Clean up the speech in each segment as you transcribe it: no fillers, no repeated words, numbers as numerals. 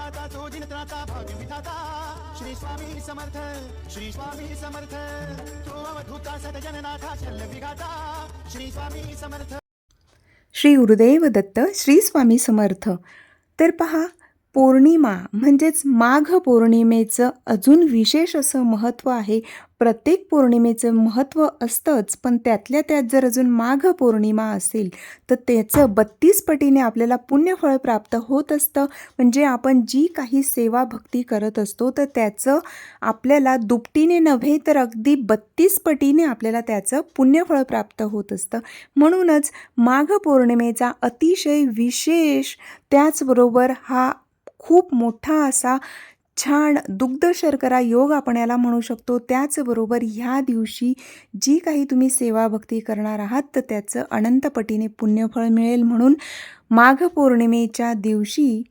दाता तो दिनत्राता भाग्य विधाता श्री स्वामी समर्थ श्री स्वामी समर्थ तो अवधूता सतजननाथा शल्य विघाता श्री स्वामी समर्थ. श्री गुरुदेव दत्त. श्री स्वामी समर्थ. तर पहा, पौर्णिमा म्हणजेच माघ पौर्णिमेचं अजून विशेष असं महत्त्व आहे. प्रत्येक पौर्णिमेचं महत्त्व असतंच, पण त्यातल्या त्यात जर अजून माघ पौर्णिमा असेल तर त्याचं 32 पटीने आपल्याला पुण्यफळ प्राप्त होत असतं. म्हणजे आपण जी काही सेवा भक्ती करत असतो तर त्याचं आपल्याला दुपटीने नव्हे तर अगदी 32 पटीने आपल्याला त्याचं पुण्यफळ प्राप्त होत असतं. म्हणूनच माघ पौर्णिमेचा अतिशय विशेष, त्याचबरोबर हा खूप मोठा असा छान दुग्ध शर्करा योग आपण याला म्हणू शकतो. त्याचबरोबर ह्या दिवशी जी काही तुम्ही सेवा भक्ती करणार आहात तर त्याचं अनंतपटीने पुण्यफळ मिळेल. म्हणून माघ पौर्णिमेच्या दिवशी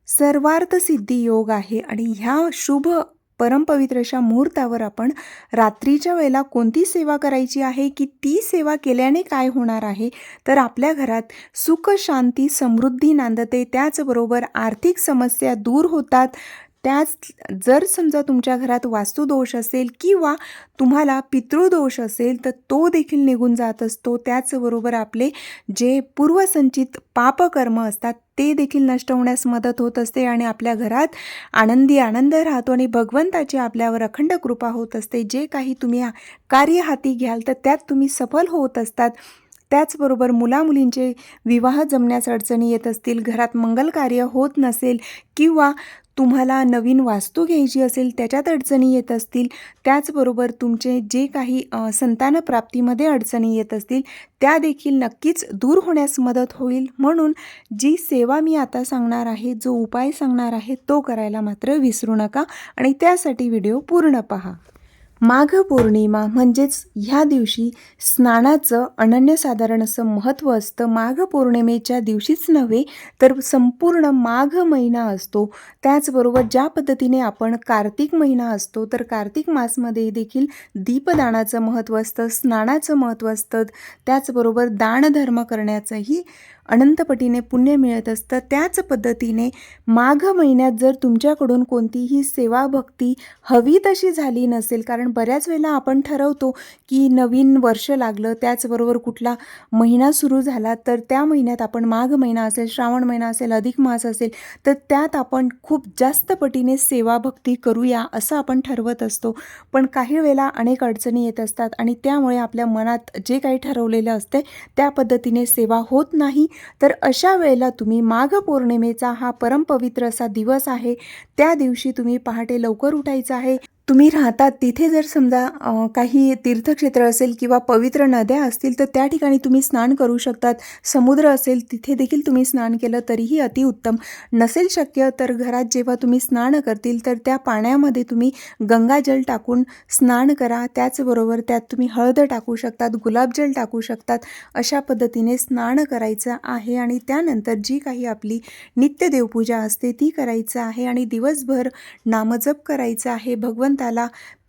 सर्वार्थ सिद्धी योग आहे आणि ह्या शुभ परमपवित्र अशा मुहूर्तावर आपण रात्रीच्या वेळेला कोणती सेवा करायची आहे, की ती सेवा केल्याने काय होणार आहे, तर आपल्या घरात सुख शांती समृद्धी नांदते. त्याचबरोबर आर्थिक समस्या दूर होतात. त्याच जर समजा तुमच्या घरात वास्तुदोष असेल किंवा तुम्हाला पितृदोष असेल तर तो देखील निघून जात असतो. त्याचबरोबर आपले जे पूर्वसंचित पापकर्म असतात ते देखील नष्ट होण्यास मदत होत असते आणि आपल्या घरात आनंदी आनंद राहतो आणि भगवंताची आपल्यावर अखंड कृपा होत असते. जे काही तुम्ही कार्य हाती घ्याल तर त्यात तुम्ही सफल होत असतात. त्याचबरोबर मुलामुलींचे विवाह जमण्यास अडचणी येत असतील, घरात मंगल कार्य होत नसेल किंवा तुम्हाला नवीन वास्तू घ्यायची असेल त्याच्यात अडचणी येत असतील, त्याचबरोबर तुमचे जे काही संतानप्राप्तीमध्ये अडचणी येत असतील त्या देखील नक्कीच दूर होण्यास मदत होईल. म्हणून जी सेवा मी आता सांगणार आहे, जो उपाय सांगणार आहे तो करायला मात्र विसरू नका आणि त्यासाठी व्हिडिओ पूर्ण पहा. माघ पौर्णिमा म्हणजेच ह्या दिवशी स्नानाचं अनन्यसाधारण असं महत्त्व असतं. माघ पौर्णिमेच्या दिवशीच नव्हे तर संपूर्ण माघ महिना असतो. त्याचबरोबर ज्या पद्धतीने आपण कार्तिक महिना असतो तर कार्तिक मासमध्ये देखील दीपदानाचं महत्त्व असतं, स्नानाचं महत्त्व असतं. त्याचबरोबर दानधर्म करण्याचंही अनंतपटीने पुण्य मिळत असतं. त्याच पद्धतीने माघ महिन्यात जर तुमच्याकडून कोणतीही सेवा भक्ती हवी तशी झाली नसेल, कारण बऱ्याच वेळेला आपण ठरवतो की नवीन वर्ष लागलं, त्याचबरोबर कुठला महिना सुरू झाला तर त्या महिन्यात आपण माघ महिना असेल, श्रावण महिना असेल, अधिक मास असेल तर त्यात आपण खूप जास्त पटीने सेवा भक्ती करूया असं आपण ठरवत असतो. पण काही वेळेला अनेक अडचणी येत असतात आणि त्यामुळे आपल्या मनात जे काही ठरवलेलं असते त्या पद्धतीने सेवा होत नाही. तर अशा वेळेला तुम्ही माघ पौर्णिमेचा हा परमपवित्र असा दिवस आहे, त्या दिवशी तुम्ही पहाटे लवकर उठायचं आहे. तुम्ही राहतात तिथे जर समजा काही तीर्थक्षेत्र असेल किंवा पवित्र नद्या असतील तर त्या ठिकाणी तुम्ही स्नान करू शकतात. समुद्र असेल तिथे देखील तुम्ही स्नान केलं तरीही अतिउत्तम. नसेल शक्य तर घरात जेव्हा तुम्ही स्नान करतील तर त्या पाण्यामध्ये तुम्ही गंगाजल टाकून स्नान करा. त्याचबरोबर त्यात तुम्ही हळद टाकू शकतात, गुलाबजल टाकू शकतात. अशा पद्धतीने स्नान करायचं आहे आणि त्यानंतर जी काही आपली नित्य देवपूजा असते ती करायचं आहे आणि दिवसभर नामजप करायचा आहे. भगवंताला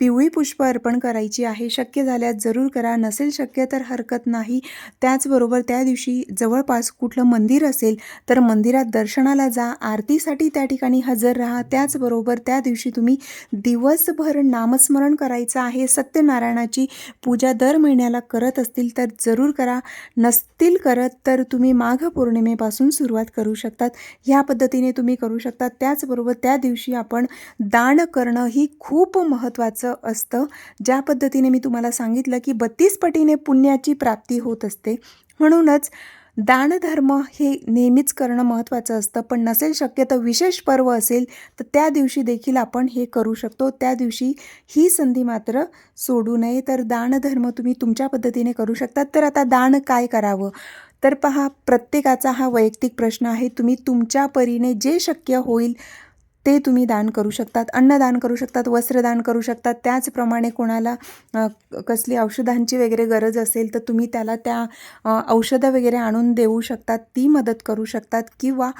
पिवळी पुष्प अर्पण करायची आहे. शक्य झाल्यास जरूर करा, नसेल शक्य तर हरकत नाही. त्याचबरोबर त्या दिवशी जवळपास कुठलं मंदिर असेल तर मंदिरात दर्शनाला जा, आरतीसाठी त्या ठिकाणी हजर राहा. त्याचबरोबर त्या दिवशी तुम्ही दिवसभर नामस्मरण करायचं आहे. सत्यनारायणाची पूजा दर महिन्याला करत असतील तर जरूर करा, नसतील करत तर तुम्ही माघ पौर्णिमेपासून सुरुवात करू शकतात. ह्या पद्धतीने तुम्ही करू शकतात. त्याचबरोबर त्या दिवशी आपण दान करणं ही खूप महत्त्वाचं असतं. ज्या पद्धतीने मी तुम्हाला सांगितलं की 32 पटीने पुण्याची प्राप्ती होत असते. म्हणूनच दानधर्म हे नेहमीच करणं महत्त्वाचं असतं. पण नसेल शक्य तर विशेष पर्व असेल तर त्या दिवशी देखील आपण हे करू शकतो. त्या दिवशी ही संधी मात्र सोडू नये. तर दानधर्म तुम्ही तुमच्या पद्धतीने करू शकतात. तर आता दान काय करावं, तर पहा, प्रत्येकाचा हा वैयक्तिक प्रश्न आहे. तुम्ही तुमच्या परीने जे शक्य होईल ते तुम्ही दान करू शकतात. अन्नदान करू शकतात, वस्त्रदान करू शकतात. त्याचप्रमाणे कोणाला कसली औषधांची वगैरे गरज असेल तर तुम्ही त्याला त्या औषधं वगैरे आणून देऊ शकतात, ती मदत करू शकतात. किंवा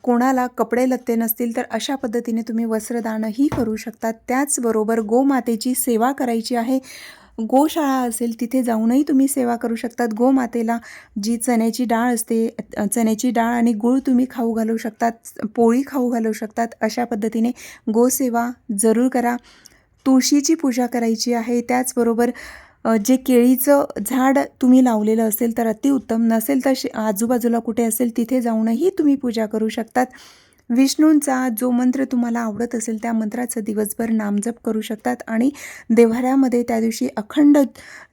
कोणाला कपडे लत्ते नसतील तर अशा पद्धतीने तुम्ही वस्त्रदानही करू शकतात. त्याचबरोबर गोमातेची सेवा करायची आहे. गोशाळा असेल तिथे जाऊनही तुम्ही सेवा करू शकतात. गोमातेला जी चण्याची डाळ असते, चण्याची डाळ आणि गूळ तुम्ही खाऊ घालू शकतात, पोळी खाऊ घालू शकतात. अशा पद्धतीने गोसेवा जरूर करा. तुळशीची पूजा करायची आहे. त्याचबरोबर जे केळीचं झाड तुम्ही लावलेलं असेल तर अतिउत्तम, नसेल तर आजूबाजूला कुठे असेल तिथे जाऊनही तुम्ही पूजा करू शकतात. विष्णूंचा जो मंत्र तुम्हाला आवडत असेल त्या मंत्राचं दिवसभर नामजप करू शकतात आणि देव्हाऱ्यामध्ये त्या दिवशी अखंड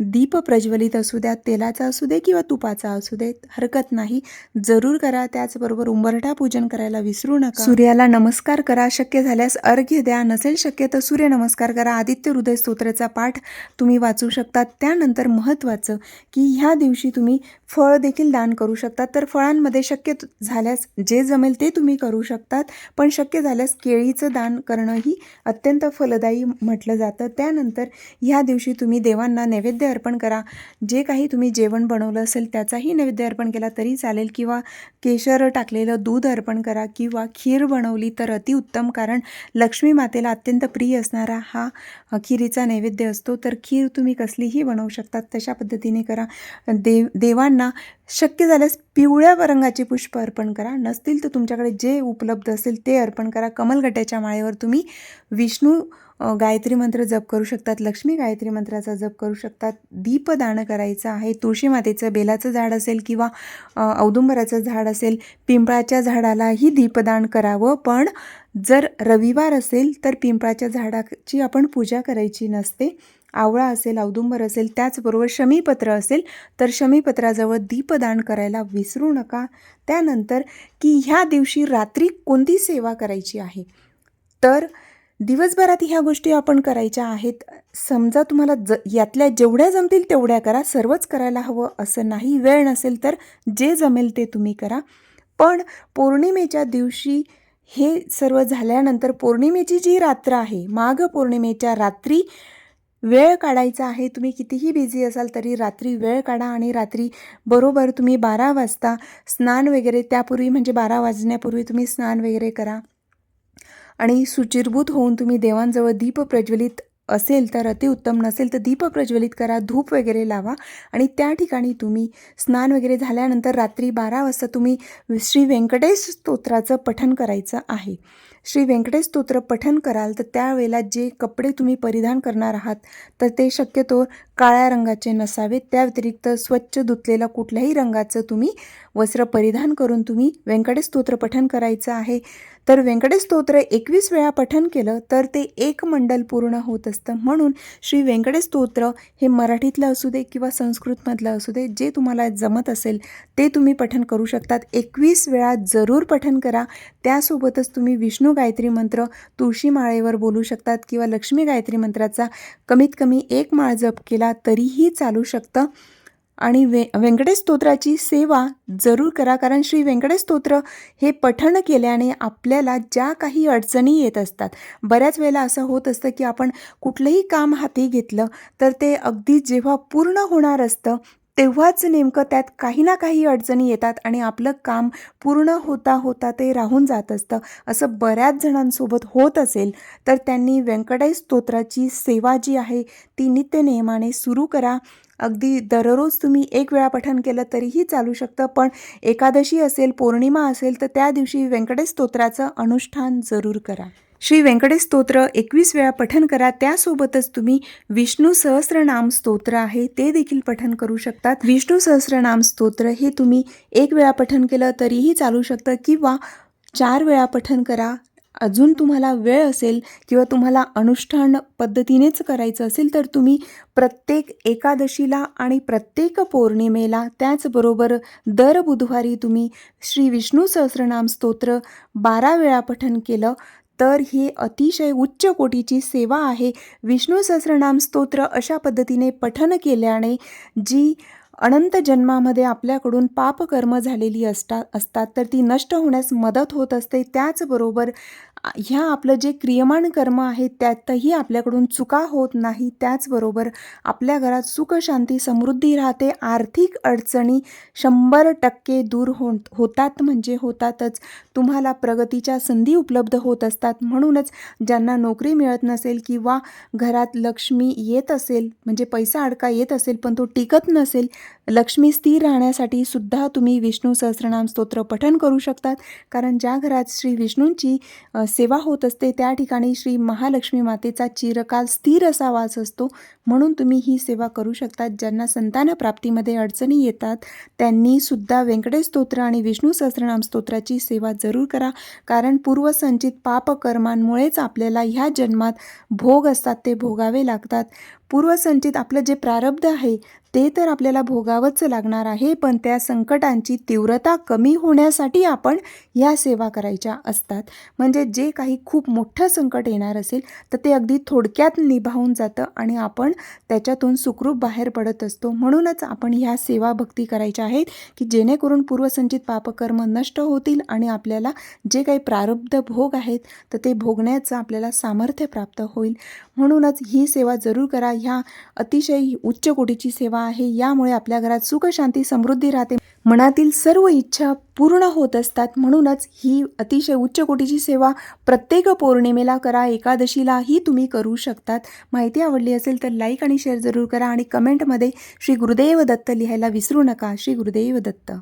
दीप प्रज्वलित असू द्या, तेलाचा असू दे किंवा तुपाचा असू दे, हरकत नाही, जरूर करा. त्याचबरोबर उंबरठा पूजन करायला विसरू नका. सूर्याला नमस्कार करा, शक्य झाल्यास अर्घ्य द्या, नसेल शक्य तर सूर्य नमस्कार करा. आदित्य हृदय स्तोत्राचा पाठ तुम्ही वाचू शकतात. त्यानंतर महत्त्वाचं की ह्या दिवशी तुम्ही फळ देखील दान करू शकतात. तर फळांमध्ये शक्य झाल्यास जे जमेल ते तुम्ही करू शकतात, पण शक्य झाल्यास केळीचं दान करणंही अत्यंत फलदायी म्हटलं जातं. त्यानंतर ह्या दिवशी तुम्ही देवांना नैवेद्य अर्पण करा. जे काही तुम्ही जेवण बनवलं असेल त्याचाही नैवेद्य अर्पण केला तरी चालेल, किंवा केशर टाकलेलं दूध अर्पण करा, किंवा खीर बनवली तर अतिउत्तम, कारण लक्ष्मी मातेला अत्यंत प्रिय असणारा हा खिरीचा नैवेद्य असतो. तर खीर तुम्ही कसलीही बनवू शकतात, तशा पद्धतीने करा. देवांना शक्य झाल्यास पिवळ्या रंगाचे पुष्प अर्पण करा, नसतील तर तुमच्याकडे जे उपलब्ध असेल ते अर्पण करा. कमलगट्ट्याच्या माळेवर तुम्ही विष्णू गायत्री मंत्र जप करू शकतात, लक्ष्मी गायत्री मंत्राचा जप करू शकतात. दीपदान करायचं आहे. तुळशी मातेचं बेलाचं झाड असेल किंवा औदुंबराचं झाड असेल, पिंपळाच्या झाडालाही दीपदान करावं. पण जर रविवार असेल तर पिंपळाच्या झाडाची आपण पूजा करायची नसते. आवळा असेल, औदुंबर असेल, त्याचबरोबर शमीपत्र असेल तर शमीपत्राजवळ दीपदान करायला विसरू नका. त्यानंतर की ह्या दिवशी रात्री कोणती सेवा करायची आहे, तर दिवसभरात ह्या गोष्टी आपण करायच्या आहेत. समजा तुम्हाला यातल्या जेवढ्या जमतील तेवढ्या करा, सर्वच करायला हवं असं नाही. वेळ नसेल तर जे जमेल ते तुम्ही करा. पण पौर्णिमेच्या दिवशी हे सर्व झाल्यानंतर पौर्णिमेची जी रात्र आहे, माघ पौर्णिमेच्या रात्री वेळ काढायचा आहे. तुम्ही कितीही बिझी असाल तरी रात्री वेळ काढा आणि रात्री बरोबर तुम्ही 12 वाजता स्नान वगैरे, त्यापूर्वी म्हणजे 12 वाजण्यापूर्वी तुम्ही स्नान वगैरे करा आणि शुचिर्भूत होऊन तुम्ही देवांजवळ दीप प्रज्वलित असेल तर अतिउत्तम, नसेल तर दीप प्रज्वलित करा, धूप वगैरे लावा आणि त्या ठिकाणी तुम्ही स्नान वगैरे झाल्यानंतर रात्री 12 वाजता तुम्ही श्री व्यंकटेश स्तोत्राचं पठण करायचं आहे. श्री व्यंकटेश स्तोत्र पठण कराल तर त्यावेळेला जे कपडे तुम्ही परिधान करणार आहात तर ते शक्यतो काळ्या रंगाचे नसावेत. त्या व्यतिरिक्त स्वच्छ धुतलेलं कुठल्याही रंगाचं तुम्ही वस्त्र परिधान करून तुम्ही व्यंकटेश स्तोत्र पठण करायचं आहे. तर व्यंकटेश स्तोत्र 21 वेळा पठण केलं तर ते एक मंडल पूर्ण होत असतं. म्हणून श्री व्यंकटेश स्तोत्र हे मराठीतलं असू दे किंवा संस्कृतमधलं असू दे, जे तुम्हाला जमत असेल ते तुम्ही पठण करू शकतात. 21 वेळा जरूर पठण करा. त्यासोबतच तुम्ही विष्णू गायत्री मंत्र तुळशी माळेवर बोलू शकतात किंवा लक्ष्मी गायत्री मंत्राचा कमीत कमी 1 माळ जप केला तरीही चालू शकतं. आणि व्यंकटेश स्तोत्राची सेवा जरूर करा, कारण श्री व्यंकटेश स्तोत्र हे पठण केल्याने आपल्याला ज्या काही अडचणी येत असतात, बऱ्याच वेळेला असं होत असतं की आपण कुठलंही काम हाती घेतलं तर ते अगदी जेव्हा पूर्ण होणार असतं तेव्हाच नेमकं त्यात काही ना काही अडचणी येतात आणि आपलं काम पूर्ण होता होता ते राहून जात असतं. असं बऱ्याच जणांसोबत होत असेल तर त्यांनी व्यंकटेश स्तोत्राची सेवा जी आहे ती नित्यनेमाने सुरू करा. अगदी दररोज तुम्ही 1 वेळा पठण केलं तरीही चालू शकतं, पण एकादशी असेल, पौर्णिमा असेल तर त्या दिवशी व्यंकटेश स्तोत्राचं अनुष्ठान जरूर करा. श्री व्यंकटेश स्तोत्र 21 वेळा पठण करा. त्यासोबतच तुम्ही विष्णू सहस्रनाम स्तोत्र आहे ते देखील पठण करू शकतात. विष्णू सहस्रनाम स्तोत्र हे तुम्ही 1 वेळा पठण केलं तरीही चालू शकतं किंवा 4 वेळा पठण करा. अजून तुम्हाला वेळ असेल किंवा तुम्हाला अनुष्ठान पद्धतीनेच करायचं असेल तर तुम्ही प्रत्येक एकादशीला आणि प्रत्येक पौर्णिमेला, त्याचबरोबर दर बुधवारी तुम्ही श्री विष्णू सहस्रनाम स्तोत्र 12 वेळा पठण केलं तर ही अतिशय उच्च कोटीची सेवा आहे. विष्णू सहस्रनाम स्तोत्र अशा पद्धतीने पठण केल्याने जी अनंत जन्मामध्ये आपल्याकडून पापकर्म झालेली असतात तर ती नष्ट होण्यास मदत होत असते. त्याचबरोबर ह्या आपलं जे क्रियमाण कर्म आहे त्यातही आपल्याकडून चुका होत नाही. त्याचबरोबर आपल्या घरात सुख शांती समृद्धी राहते. आर्थिक अडचणी 100% दूर होतात म्हणजे होतातच. तुम्हाला प्रगतीच्या संधी उपलब्ध होत असतात. म्हणूनच ज्यांना नोकरी मिळत नसेल किंवा घरात लक्ष्मी येत असेल म्हणजे पैसा अडका येत असेल पण तो टिकत नसेल, लक्ष्मी स्थिर राहण्यासाठी सुद्धा तुम्ही विष्णू सहस्त्रनाम स्तोत्र पठण करू शकतात. कारण ज्या घरात श्री विष्णूंची सेवा होत असते त्या ठिकाणी श्री महालक्ष्मी मातेचा चिरकाल स्थिर असा वास असतो. म्हणून तुम्ही ही सेवा करू शकतात. ज्यांना संतान प्राप्तीमध्ये अडचणी येतात त्यांनी सुद्धा व्यंकटेश स्तोत्र आणि विष्णू सहस्त्रनाम स्तोत्राची सेवा जरूर करा. कारण पूर्वसंचित पापकर्मांमुळेच आपल्याला ह्या जन्मात भोग असतात ते भोगावे लागतात. पूर्वसंचित आपलं जे प्रारब्ध आहे ते तर आपल्याला भोगावंच लागणार आहे, पण त्या संकटांची तीव्रता कमी होण्यासाठी आपण ह्या सेवा करायच्या असतात. म्हणजे जे काही खूप मोठं संकट येणार असेल तर ते अगदी थोडक्यात निभावून जातं आणि आपण त्याच्यातून सुखरूप बाहेर पडत असतो. म्हणूनच आपण ह्या सेवा भक्ती करायच्या आहेत की जेणेकरून पूर्वसंचित पापकर्म नष्ट होतील आणि आपल्याला जे काही प्रारब्ध भोग आहेत तर ते भोगण्याचं आपल्याला सामर्थ्य प्राप्त होईल. म्हणूनच ही सेवा जरूर करा. ह्या अतिशय उच्च कोटीची सेवा आहे. यामुळे आपल्या घरात सुख शांती समृद्धी राहते. मनातील सर्व इच्छा पूर्ण होत असतात. म्हणूनच ही अतिशय उच्च कोटीची सेवा प्रत्येक पौर्णिमेला करा. एकादशीलाही तुम्ही करू शकतात. माहिती आवडली असेल तर लाईक आणि शेअर जरूर करा आणि कमेंटमध्ये श्री गुरुदेव दत्त लिहायला विसरू नका. श्री गुरुदेव दत्त.